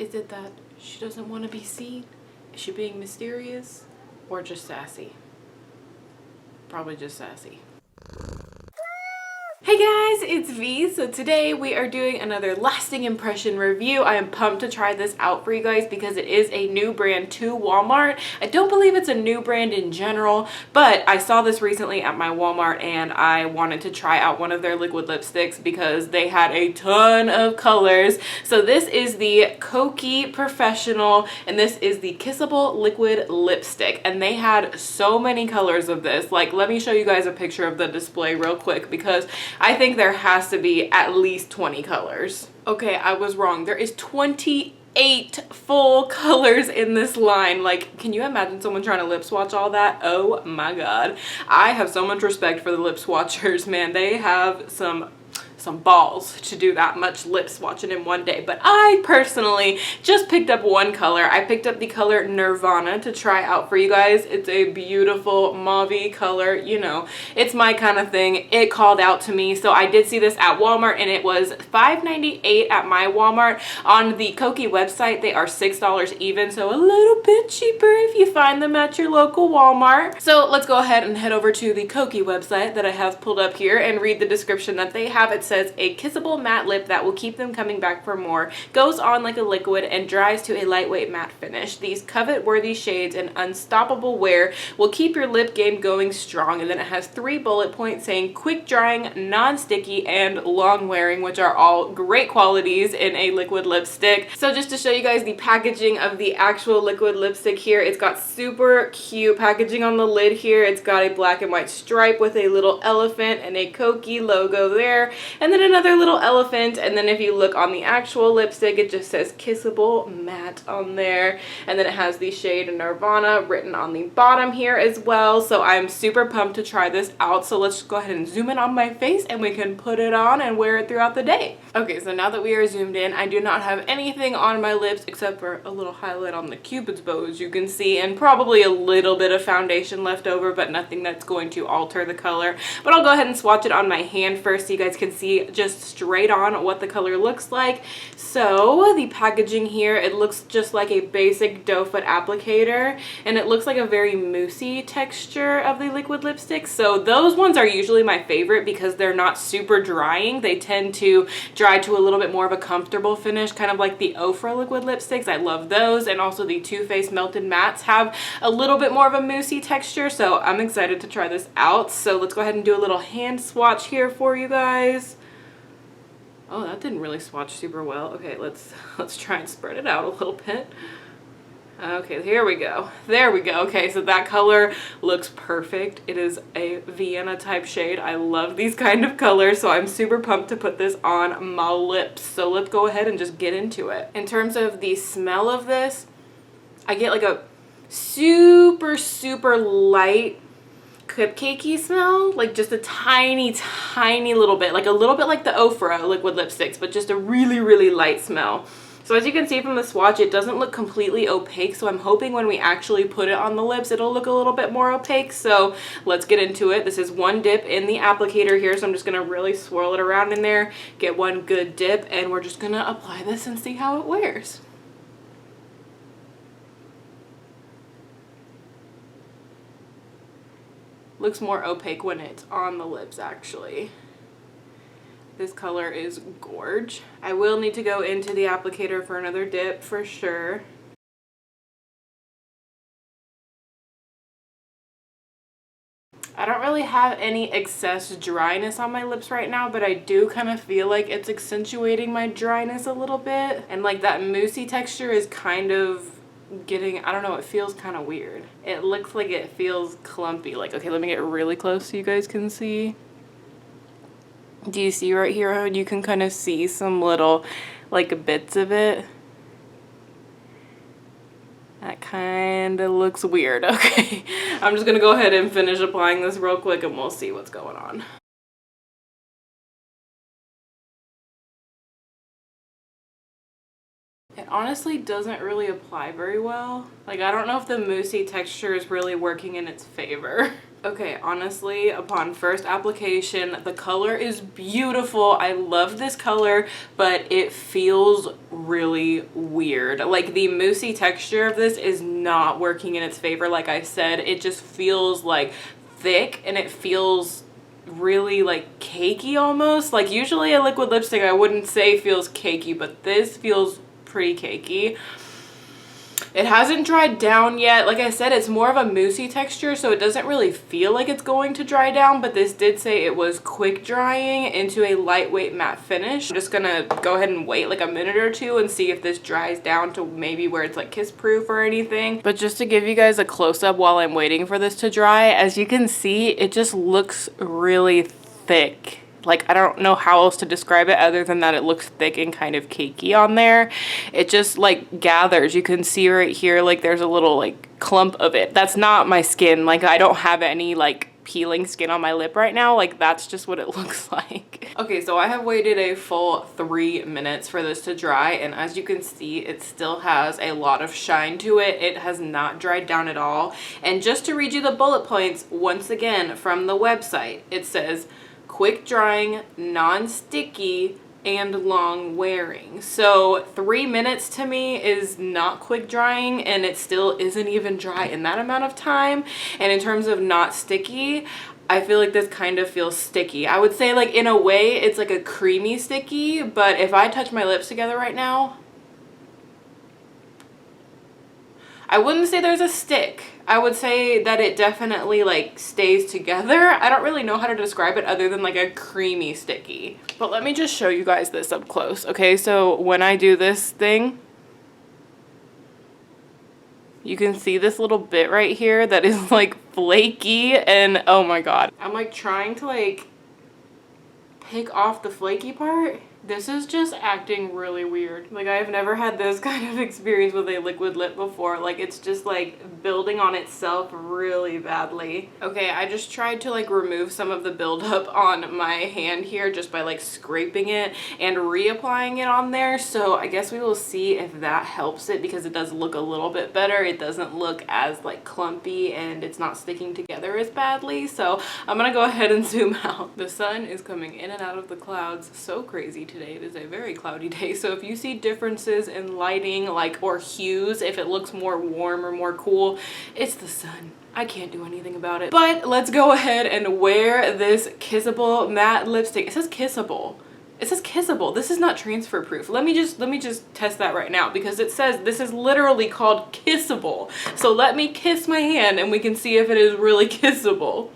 Is it that she doesn't want to be seen? Is she being mysterious? Or just sassy? Probably just sassy. Hey guys, it's V. So today we are doing another lasting impression review. I am pumped to try this out for you guys because it is a new brand to Walmart. I don't believe it's a new brand in general, but I saw this recently at my Walmart and I wanted to try out one of their liquid lipsticks because they had a ton of colors. So this is the Kokie Professional and this is the Kissable Liquid Lipstick, and they had so many colors of this. Like, let me show you guys a picture of the display real quick because I think there has to be at least 20 colors. Okay, I was wrong. There is 28 full colors in this line. Like, can you imagine someone trying to lip swatch all that? Oh my god. I have so much respect for the lip swatchers, man. They have some balls to do that much lip swatching in one day. But I personally just picked up one color. I picked up the color Nirvana to try out for you guys. It's a beautiful mauve-y color. You know, it's my kind of thing. It called out to me. So I did see this at Walmart and it was $5.98 at my Walmart. On the Kokie website, they are $6 even. So a little bit cheaper if you find them at your local Walmart. So let's go ahead and head over to the Kokie website that I have pulled up here and read the description that they have. It says a kissable matte lip that will keep them coming back for more, goes on like a liquid and dries to a lightweight matte finish. These covet-worthy shades and unstoppable wear will keep your lip game going strong. And then it has 3 bullet points saying quick drying, non-sticky, and long wearing, which are all great qualities in a liquid lipstick. So just to show you guys the packaging of the actual liquid lipstick here, it's got super cute packaging on the lid here. It's got a black and white stripe with a little elephant and a Kokie logo there, and then another little elephant. And then if you look on the actual lipstick, it just says Kissable Matte on there, and then it has the shade Nirvana written on the bottom here as well. So I'm super pumped to try this out. So let's just go ahead and zoom in on my face and we can put it on and wear it throughout the day. Okay, so now that we are zoomed in, I do not have anything on my lips except for a little highlight on the cupid's bow, as you can see, and probably a little bit of foundation left over, but nothing that's going to alter the color. But I'll go ahead and swatch it on my hand first so you guys can see just straight on what the color looks like. So the packaging here, it looks just like a basic doe foot applicator, and it looks like a very moussey texture of the liquid lipstick. So those ones are usually my favorite because they're not super drying. They tend to dry to a little bit more of a comfortable finish, kind of like the Ofra liquid lipsticks. I love those. And also the Too Faced Melted Mattes have a little bit more of a moussey texture. So I'm excited to try this out. So let's go ahead and do a little hand swatch here for you guys. Oh, that didn't really swatch super well. Okay, let's try and spread it out a little bit. Okay, here we go. There we go. Okay, so that color looks perfect. It is a Vianna type shade. I love these kind of colors, so I'm super pumped to put this on my lips. So let's go ahead and just get into it. In terms of the smell of this, I get like a super, super light cupcakey smell, like just a tiny little bit, like a little bit like the Ofra liquid lipsticks, but just a really, really light smell. So as you can see from the swatch, it doesn't look completely opaque, so I'm hoping when we actually put it on the lips, it'll look a little bit more opaque. So let's get into it. This is one dip in the applicator here, so I'm just gonna really swirl it around in there, get one good dip, and we're just gonna apply this and see how it wears. Looks more opaque when it's on the lips, actually. This color is gorge. I will need to go into the applicator for another dip for sure. I don't really have any excess dryness on my lips right now, but I do kind of feel like it's accentuating my dryness a little bit. And like that moussey texture is kind of getting, I don't know, it feels kind of weird. It looks like it feels clumpy. Like, okay, let me get really close so you guys can see. Do you see right here how you can kind of see some little like bits of it? That kind of looks weird. Okay, I'm just gonna go ahead and finish applying this real quick and we'll see what's going on. It honestly doesn't really apply very well. Like, I don't know if the moussey texture is really working in its favor. Okay, honestly, upon first application, the color is beautiful. I love this color, but it feels really weird. Like, the moussey texture of this is not working in its favor. Like I said, it just feels like thick, and it feels really like cakey almost. Like, usually a liquid lipstick I wouldn't say feels cakey, but this feels pretty cakey. It hasn't dried down yet. Like I said, it's more of a moussey texture, so it doesn't really feel like it's going to dry down, but this did say it was quick drying into a lightweight matte finish. I'm just gonna go ahead and wait like a minute or two and see if this dries down to maybe where it's like kiss proof or anything. But just to give you guys a close-up while I'm waiting for this to dry, as you can see, it just looks really thick. Like, I don't know how else to describe it other than that it looks thick and kind of cakey on there. It just like gathers. You can see right here, like there's a little like clump of it. That's not my skin. Like, I don't have any like peeling skin on my lip right now. Like, that's just what it looks like. Okay, so I have waited a full 3 minutes for this to dry, and as you can see, it still has a lot of shine to it. It has not dried down at all. And just to read you the bullet points once again from the website, it says quick drying, non-sticky, and long wearing. So 3 minutes to me is not quick drying, and it still isn't even dry in that amount of time. And in terms of not sticky, I feel like this kind of feels sticky. I would say, like, in a way it's like a creamy sticky, but if I touch my lips together right now, I wouldn't say there's a stick. I would say that it definitely like stays together. I don't really know how to describe it other than like a creamy sticky. But let me just show you guys this up close. Okay, so when I do this thing, you can see this little bit right here that is like flaky, and oh my god. I'm like trying to like pick off the flaky part. This is just acting really weird. Like, I've never had this kind of experience with a liquid lip before. Like, it's just like building on itself really badly. Okay, I just tried to like remove some of the buildup on my hand here just by like scraping it and reapplying it on there. So I guess we will see if that helps it, because it does look a little bit better. It doesn't look as like clumpy, and it's not sticking together as badly. So I'm gonna go ahead and zoom out. The sun is coming in and out of the clouds so crazy today. It is a very cloudy day, so if you see differences in lighting, like, or hues, if it looks more warm or more cool, it's the sun. I can't do anything about it. But let's go ahead and wear this Kissable matte lipstick. It says Kissable. It says Kissable. This is not transfer proof. Let me just test that right now, because it says this is literally called Kissable. So let me kiss my hand and we can see if it is really kissable.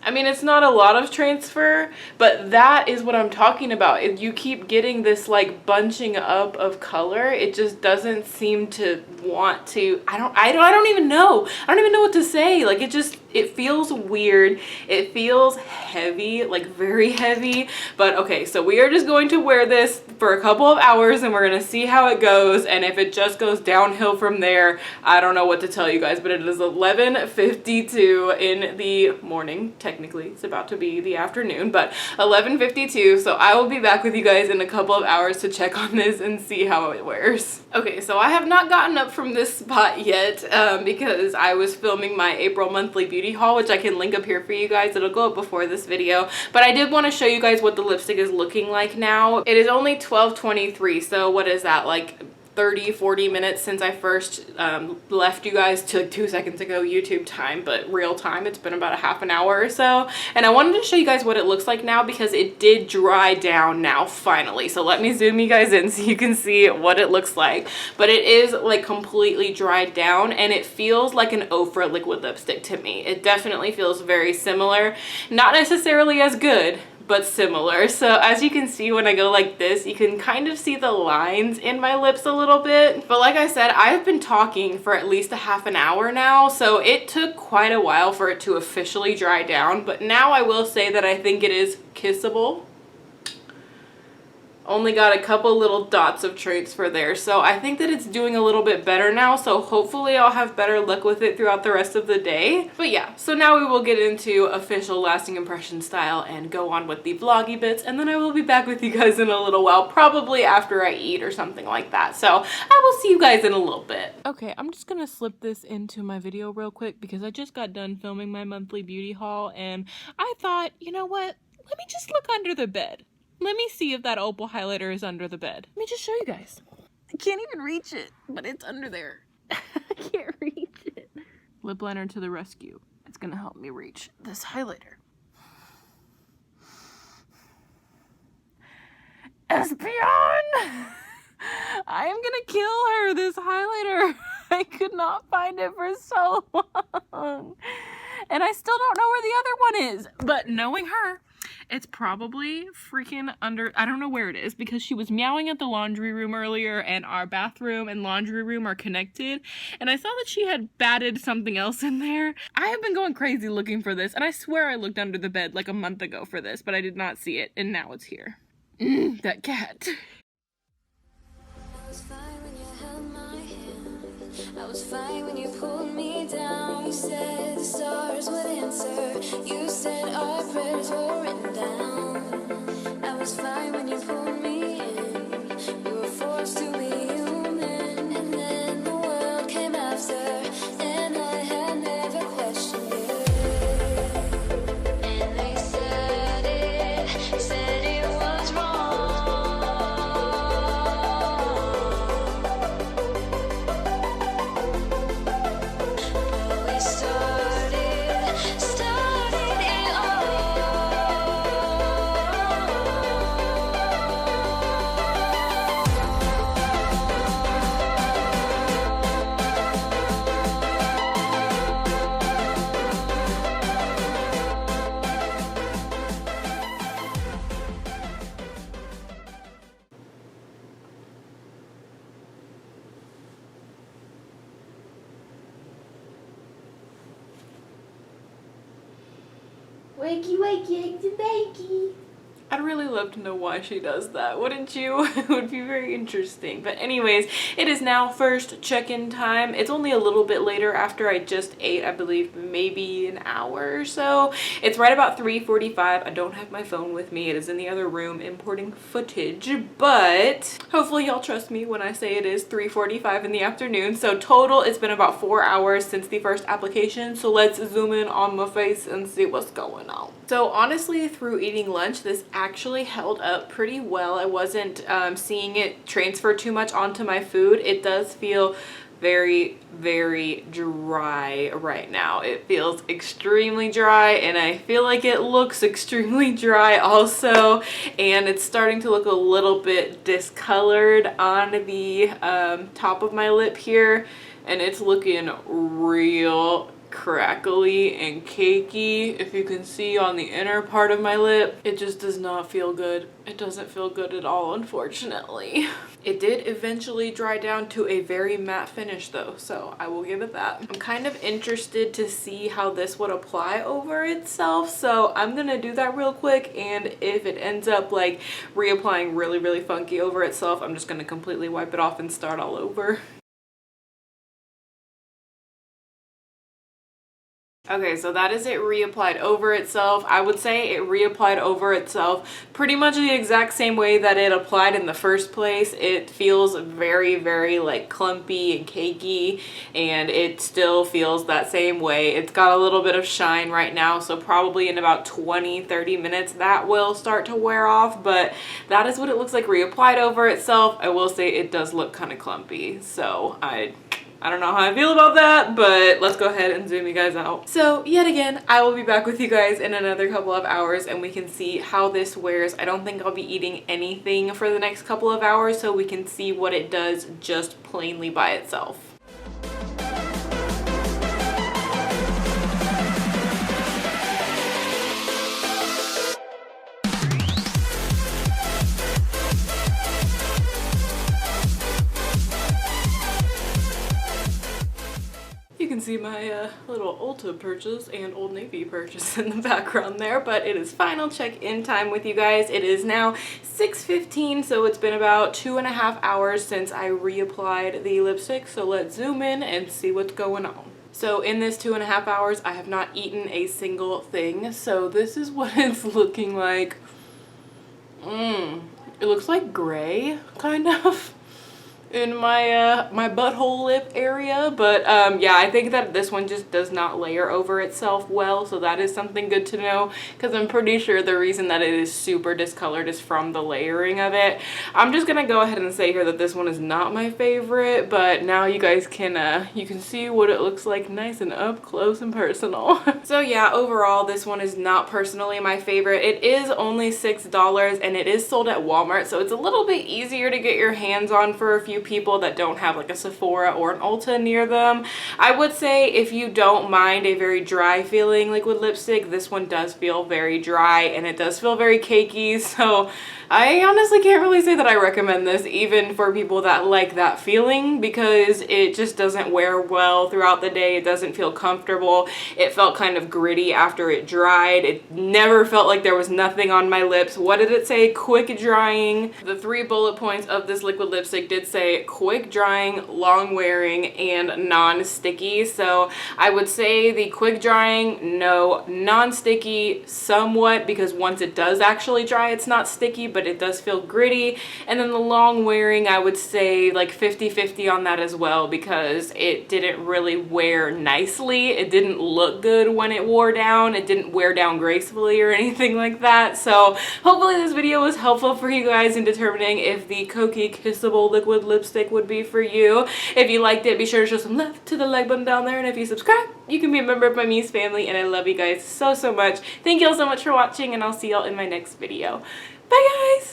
I mean, it's not a lot of transfer, but that is what I'm talking about. If you keep getting this like bunching up of color, it just doesn't seem to want to. I don't even know. I don't even know what to say. Like, it feels weird. It feels heavy, like very heavy. But okay, so we are just going to wear this for a couple of hours and we're gonna see how it goes. And if it just goes downhill from there, I don't know what to tell you guys, but it is 11:52 in the morning. Technically, it's about to be the afternoon, but 11:52. So I will be back with you guys in a couple of hours to check on this and see how it wears. Okay, so I have not gotten up from this spot yet because I was filming my April monthly beauty haul, which I can link up here for you guys. It'll go up before this video, but I did want to show you guys what the lipstick is looking like now. It is only 12:23, so what is that, like 30-40 minutes since I first left you guys to like 2 seconds ago YouTube time, but real time it's been about a half an hour or so. And I wanted to show you guys what it looks like now, because it did dry down now finally. So let me zoom you guys in so you can see what it looks like. But it is like completely dried down, and it feels like an Ofra liquid lipstick to me. It definitely feels very similar, not necessarily as good, but similar. So as you can see, when I go like this, you can kind of see the lines in my lips a little bit. But like I said, I've been talking for at least a half an hour now, so it took quite a while for it to officially dry down. But now I will say that I think it is kissable. Only got a couple little dots of transfer there. So I think that it's doing a little bit better now. So hopefully I'll have better luck with it throughout the rest of the day. But yeah, so now we will get into official lasting impression style and go on with the vloggy bits. And then I will be back with you guys in a little while, probably after I eat or something like that. So I will see you guys in a little bit. Okay, I'm just gonna slip this into my video real quick because I just got done filming my monthly beauty haul and I thought, you know what? Let me just look under the bed. Let me see if that Opal highlighter is under the bed. Let me just show you guys. I can't even reach it, but it's under there. I can't reach it. Lip liner to the rescue. It's gonna help me reach this highlighter. Espeon! I am gonna kill her, this highlighter. I could not find it for so long. And I still don't know where the other one is. But knowing her, it's probably freaking under, I don't know where it is because she was meowing at the laundry room earlier and our bathroom and laundry room are connected. And I saw that she had batted something else in there. I have been going crazy looking for this and I swear I looked under the bed like a month ago for this, but I did not see it and now it's here. That cat. I was fine when you pulled me down. You said the stars would answer. You said our prayers were written down. I was fine when you pulled me in. You were forced to be human. And then the world came after. And I had never questioned it. And they said it was wrong. Wakey, wakey, eggs and bakey. I'd really love to know why she does that, wouldn't you? It would be very interesting. But anyways, it is now first check-in time. It's only a little bit later after I just ate, I believe maybe an hour or so. It's right about 3:45. I don't have my phone with me. It is in the other room importing footage, but hopefully y'all trust me when I say it is 3:45 in the afternoon. So total, it's been about 4 hours since the first application. So let's zoom in on my face and see what's going on. So honestly, through eating lunch, this actually held up pretty well. I wasn't seeing it transfer too much onto my food. It does feel very, very dry right now. It feels extremely dry and I feel like it looks extremely dry also, and it's starting to look a little bit discolored on the top of my lip here, and it's looking real crackly and cakey. If you can see on the inner part of my lip, it just does not feel good. It doesn't feel good at all, unfortunately. It did eventually dry down to a very matte finish though, so I will give it that. I'm kind of interested to see how this would apply over itself, so I'm gonna do that real quick, and if it ends up like reapplying really, really funky over itself, I'm just gonna completely wipe it off and start all over. Okay, so that is it reapplied over itself. I would say it reapplied over itself pretty much the exact same way that it applied in the first place. It feels very, very like clumpy and cakey, and it still feels that same way. It's got a little bit of shine right now, so probably in about 20-30 minutes that will start to wear off, but that is what it looks like reapplied over itself. I will say it does look kind of clumpy, so I don't know how I feel about that, but let's go ahead and zoom you guys out. So yet again, I will be back with you guys in another couple of hours and we can see how this wears. I don't think I'll be eating anything for the next couple of hours, so we can see what it does just plainly by itself. You can see my little Ulta purchase and Old Navy purchase in the background there, but it is final check-in time with you guys. It is now 6:15, so it's been about 2.5 hours since I reapplied the lipstick, so let's zoom in and see what's going on. So in this 2.5 hours, I have not eaten a single thing, so this is what it's looking like. It looks like gray, kind of, in my my butthole lip area, but yeah, I think that this one just does not layer over itself well, so that is something good to know, because I'm pretty sure the reason that it is super discolored is from the layering of it. I'm just gonna go ahead and say here that this one is not my favorite, but now you guys can you can see what it looks like nice and up close and personal. So yeah, overall this one is not personally my favorite. It is only $6 and it is sold at Walmart, so it's a little bit easier to get your hands on for a few people that don't have like a Sephora or an Ulta near them. I would say if you don't mind a very dry feeling liquid lipstick, this one does feel very dry and it does feel very cakey, so I honestly can't really say that I recommend this even for people that like that feeling, because it just doesn't wear well throughout the day. It doesn't feel comfortable. It felt kind of gritty after it dried. It never felt like there was nothing on my lips. What did it say? Quick drying. The 3 bullet points of this liquid lipstick did say quick drying, long wearing, and non-sticky. So I would say the quick drying, no. Non-sticky, somewhat, because once it does actually dry, it's not sticky, but it does feel gritty. And then the long wearing, I would say like 50-50 on that as well, because it didn't really wear nicely. It didn't look good when it wore down. It didn't wear down gracefully or anything like that. So hopefully this video was helpful for you guys in determining if the Kokie Kissable liquid lipstick would be for you. If you liked it, be sure to show some love to the like button down there, and if you subscribe, you can be a member of my Muse family, and I love you guys so much. Thank you all so much for watching, and I'll see y'all in my next video. Bye guys!